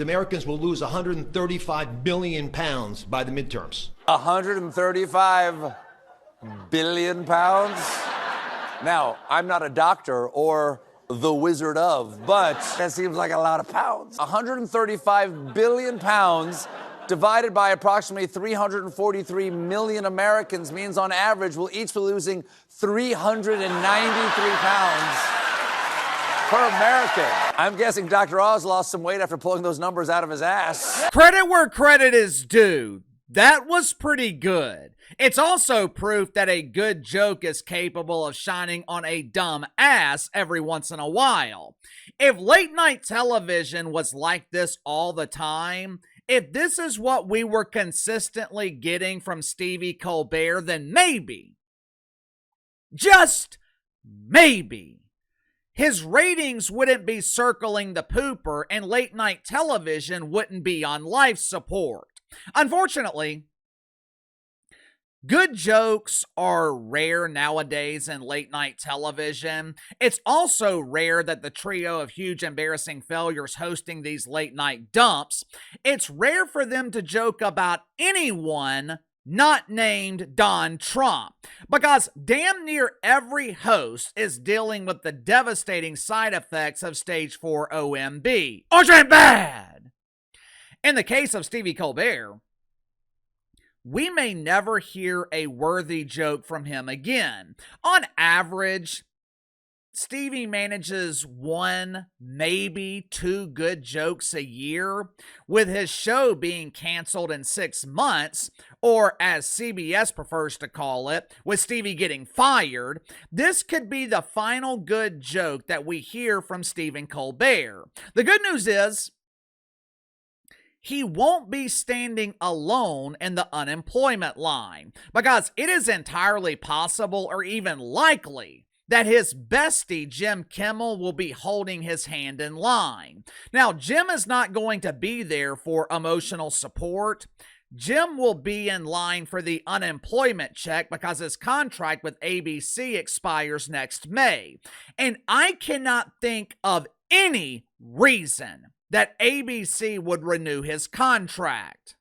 Americans will lose 135 billion pounds by the midterms. 135 billion pounds? Now, I'm not a doctor or the Wizard of, but that seems like a lot of pounds. 135 billion pounds divided by approximately 343 million Americans means on average we'll each be losing 393 pounds per American. I'm guessing Dr. Oz lost some weight after pulling those numbers out of his ass. Credit where credit is due. That was pretty good. It's also proof that a good joke is capable of shining on a dumb ass every once in a while. If late night television was like this all the time, if this is what we were consistently getting from Stevie Colbert, then maybe, just maybe, his ratings wouldn't be circling the pooper and late night television wouldn't be on life support. Unfortunately, good jokes are rare nowadays in late night television. It's also rare that the trio of huge embarrassing failures hosting these late night dumps, it's rare for them to joke about anyone not named Don Trump, because damn near every host is dealing with the devastating side effects of stage 4 OMB. Orange and bad! In the case of Stevie Colbert, we may never hear a worthy joke from him again. On average, Stevie manages one, maybe two good jokes a year, with his show being canceled in 6 months, or as CBS prefers to call it, with Stevie getting fired. This could be the final good joke that we hear from Stephen Colbert. The good news is, he won't be standing alone in the unemployment line, because it is entirely possible or even likely that his bestie, Jim Kimmel, will be holding his hand in line. Now, Jim is not going to be there for emotional support. Jim will be in line for the unemployment check because his contract with ABC expires next May. And I cannot think of any reason that ABC would renew his contract.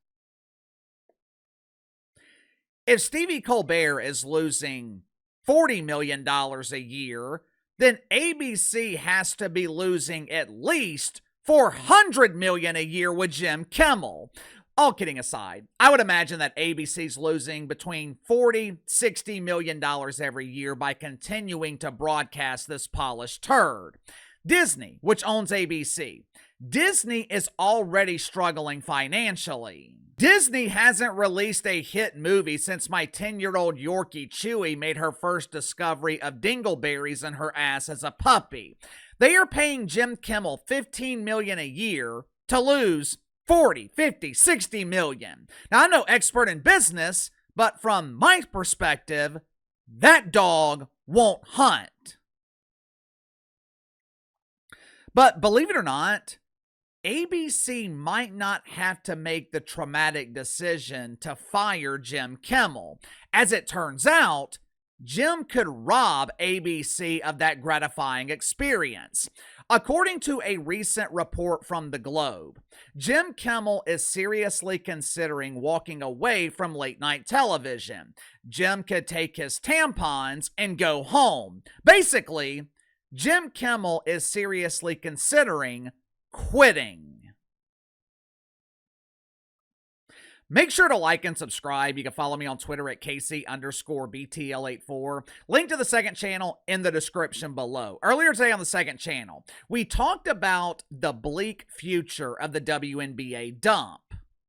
If Stevie Colbert is losing $40 million a year, then ABC has to be losing at least $400 million a year with Jim Kimmel. All kidding aside, I would imagine that ABC's losing between $40-60 million every year by continuing to broadcast this polished turd. Disney, which owns ABC, Disney is already struggling financially. Disney hasn't released a hit movie since my 10-year-old Yorkie Chewy made her first discovery of dingleberries in her ass as a puppy. They are paying Jim Kimmel $15 million a year to lose 40, 50, 60 million. Now, I'm no expert in business, but from my perspective, that dog won't hunt. But believe it or not, ABC might not have to make the traumatic decision to fire Jim Kimmel. As it turns out, Jim could rob ABC of that gratifying experience. According to a recent report from the Globe, Jim Kimmel is seriously considering walking away from late night television. Jim could take his tampons and go home. Basically, Jim Kimmel is seriously considering quitting. Make sure to like and subscribe. You can follow me on Twitter at KC_BTL84. Link to the second channel in the description below. Earlier today on the second channel, we talked about the bleak future of the WNBA dump.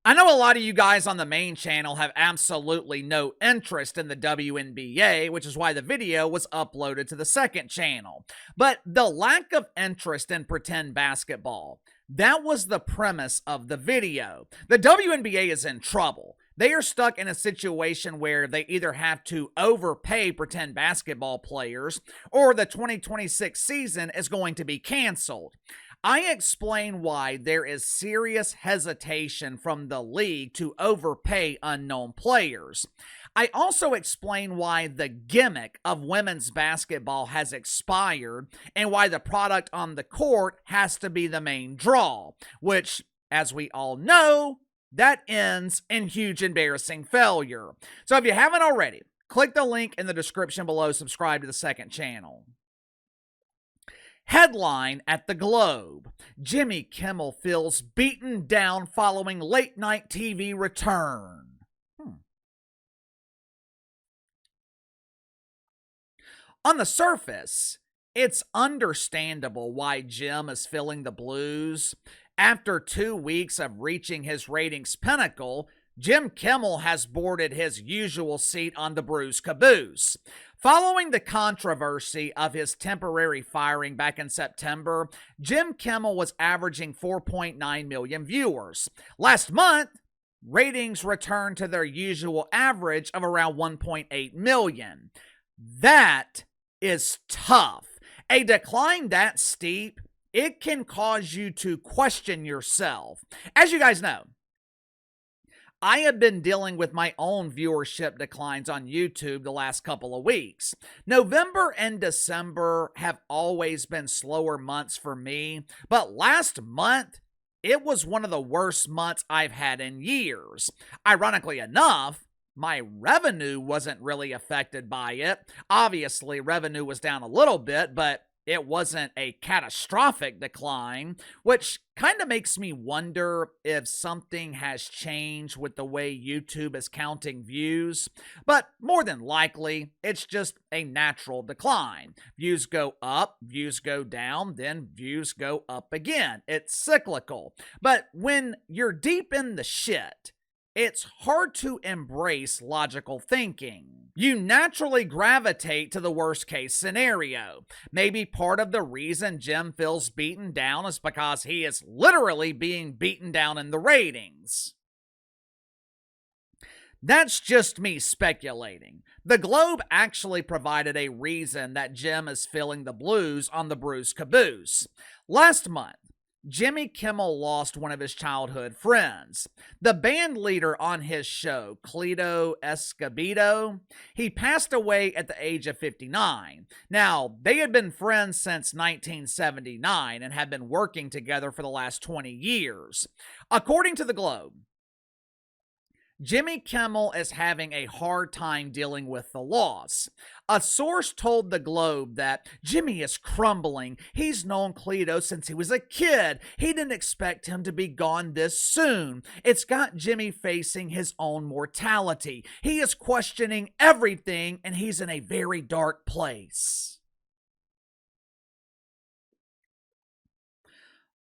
I know a lot of you guys on the main channel have absolutely no interest in the WNBA, which is why the video was uploaded to the second channel. But the lack of interest in pretend basketball, that was the premise of the video. The WNBA is in trouble. They are stuck in a situation where they either have to overpay pretend basketball players or the 2026 season is going to be canceled. I explain why there is serious hesitation from the league to overpay unknown players. I also explain why the gimmick of women's basketball has expired and why the product on the court has to be the main draw, which as we all know, that ends in huge embarrassing failure. So if you haven't already, click the link in the description below, subscribe to the second channel. Headline at the Globe: Jimmy Kimmel feels beaten down following late night TV return. On the surface, it's understandable why Jim is feeling the blues. After 2 weeks of reaching his ratings pinnacle, Jim Kimmel has boarded his usual seat on the Bruise caboose. Following the controversy of his temporary firing back in September, Jim Kimmel was averaging 4.9 million viewers. Last month, ratings returned to their usual average of around 1.8 million. That is tough. A decline that steep, it can cause you to question yourself. As you guys know, I have been dealing with my own viewership declines on YouTube the last couple of weeks. November and December have always been slower months for me, but last month, it was one of the worst months I've had in years. Ironically enough, my revenue wasn't really affected by it. Obviously, revenue was down a little bit, but it wasn't a catastrophic decline, which kind of makes me wonder if something has changed with the way YouTube is counting views. But more than likely, it's just a natural decline. Views go up, views go down, then views go up again. It's cyclical. But when you're deep in the shit, it's hard to embrace logical thinking. You naturally gravitate to the worst case scenario. Maybe part of the reason Jim feels beaten down is because he is literally being beaten down in the ratings. That's just me speculating. The Globe actually provided a reason that Jim is feeling the blues on the Bruise caboose. Last month, Jimmy Kimmel lost one of his childhood friends. The band leader on his show, Cleto Escobedo, he passed away at the age of 59. Now, they had been friends since 1979 and had been working together for the last 20 years. According to the Globe, Jimmy Kimmel is having a hard time dealing with the loss. A source told the Globe that Jimmy is crumbling. He's known Cleto since he was a kid. He didn't expect him to be gone this soon. It's got Jimmy facing his own mortality. He is questioning everything, and he's in a very dark place.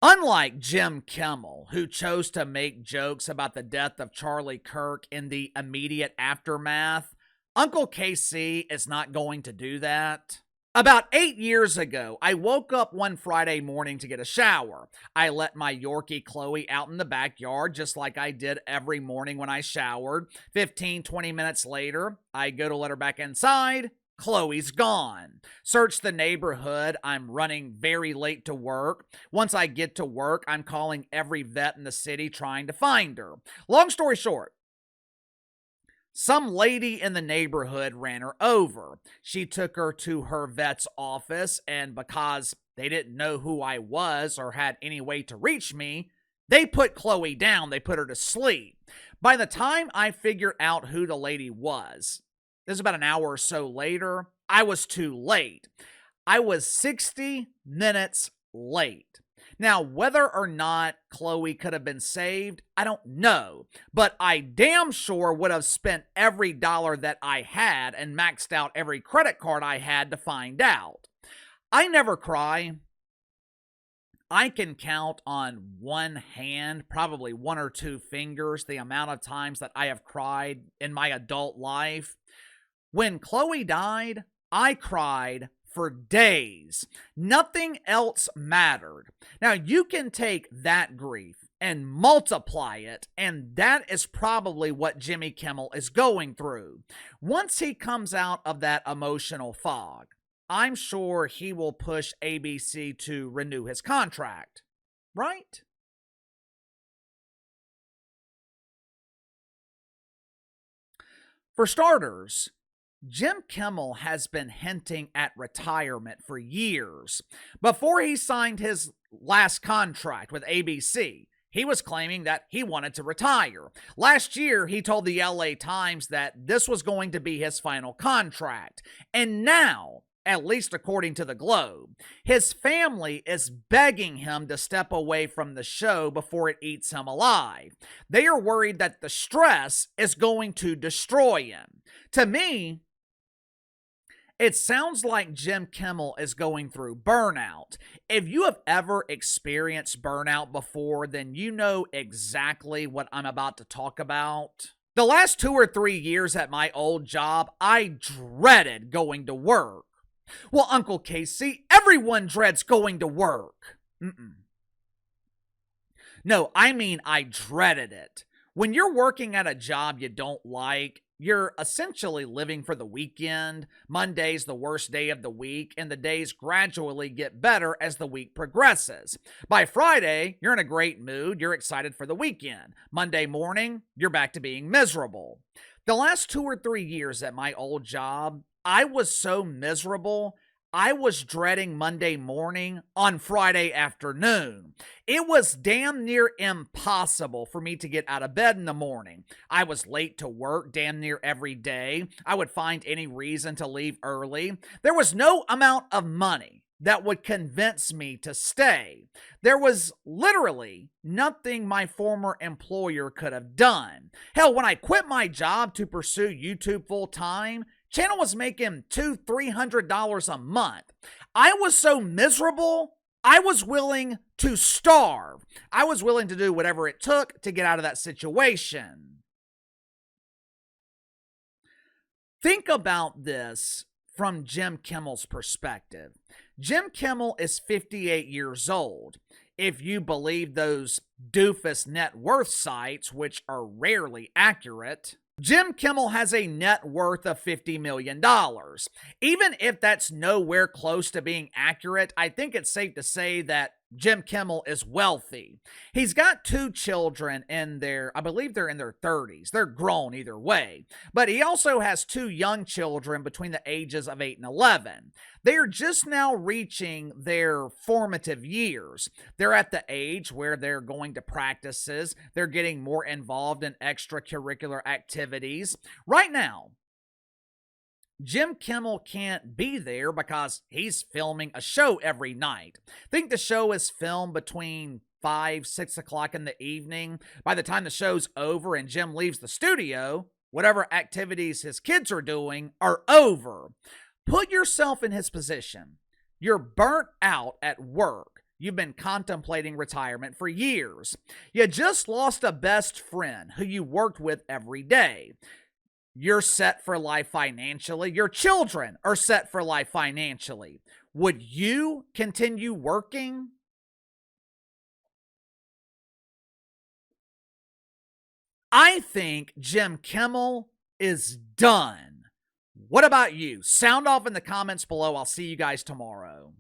Unlike Jim Kimmel, who chose to make jokes about the death of Charlie Kirk in the immediate aftermath, Uncle KC is not going to do that. About 8 years ago, I woke up one Friday morning to get a shower. I let my Yorkie Chloe out in the backyard just like I did every morning when I showered. 15-20 minutes later, I go to let her back inside. Chloe's gone. Search the neighborhood. I'm running very late to work. Once I get to work, I'm calling every vet in the city trying to find her. Long story short, some lady in the neighborhood ran her over. She took her to her vet's office, and because they didn't know who I was or had any way to reach me, they put Chloe down. They put her to sleep. By the time I figured out who the lady was, this is about an hour or so later, I was too late. I was 60 minutes late. Now, whether or not Chloe could have been saved, I don't know. But I damn sure would have spent every dollar that I had and maxed out every credit card I had to find out. I never cry. I can count on one hand, probably one or two fingers, the amount of times that I have cried in my adult life. When Chloe died, I cried for days. Nothing else mattered. Now, you can take that grief and multiply it, and that is probably what Jimmy Kimmel is going through. Once he comes out of that emotional fog, I'm sure he will push ABC to renew his contract, right? For starters, Jim Kimmel has been hinting at retirement for years. Before he signed his last contract with ABC, He was claiming that he wanted to retire. Last year, he told the LA Times that this was going to be his final contract. And now, at least according to the Globe, his family is begging him to step away from the show before it eats him alive. They are worried that the stress is going to destroy him. To me, it sounds like Jim Kimmel is going through burnout. If you have ever experienced burnout before, then you know exactly what I'm about to talk about. The last 2 or 3 years at my old job, I dreaded going to work. Well, Uncle Casey, everyone dreads going to work. No, I mean I dreaded it. When you're working at a job you don't like, you're essentially living for the weekend. Monday's the worst day of the week, and the days gradually get better as the week progresses. By Friday, you're in a great mood, you're excited for the weekend. Monday morning, you're back to being miserable. The last 2 or 3 years at my old job, I was so miserable, I was dreading Monday morning on Friday afternoon. It was damn near impossible for me to get out of bed in the morning. I was late to work damn near every day. I would find any reason to leave early. There was no amount of money that would convince me to stay. There was literally nothing my former employer could have done. Hell, when I quit my job to pursue YouTube full time, channel was making $200-300 a month. I was so miserable, I was willing to starve. I was willing to do whatever it took to get out of that situation. Think about this from Jim Kimmel's perspective. Jim Kimmel is 58 years old. If you believe those doofus net worth sites, which are rarely accurate, Jim Kimmel has a net worth of $50 million. Even if that's nowhere close to being accurate, I think it's safe to say that Jim Kimmel is wealthy. He's got 2 children in I believe they're in their 30s. They're grown either way. But he also has 2 young children between the ages of 8 and 11. They are just now reaching their formative years. They're at the age where they're going to practices. They're getting more involved in extracurricular activities. Right now, Jim Kimmel can't be there because he's filming a show every night. I think the show is filmed between 5-6 o'clock in the evening. By the time the show's over and Jim leaves the studio, whatever activities his kids are doing are over. Put yourself in his position. You're burnt out at work. You've been contemplating retirement for years. You just lost a best friend who you worked with every day. You're set for life financially. Your children are set for life financially. Would you continue working? I think Jim Kimmel is done. What about you? Sound off in the comments below. I'll see you guys tomorrow.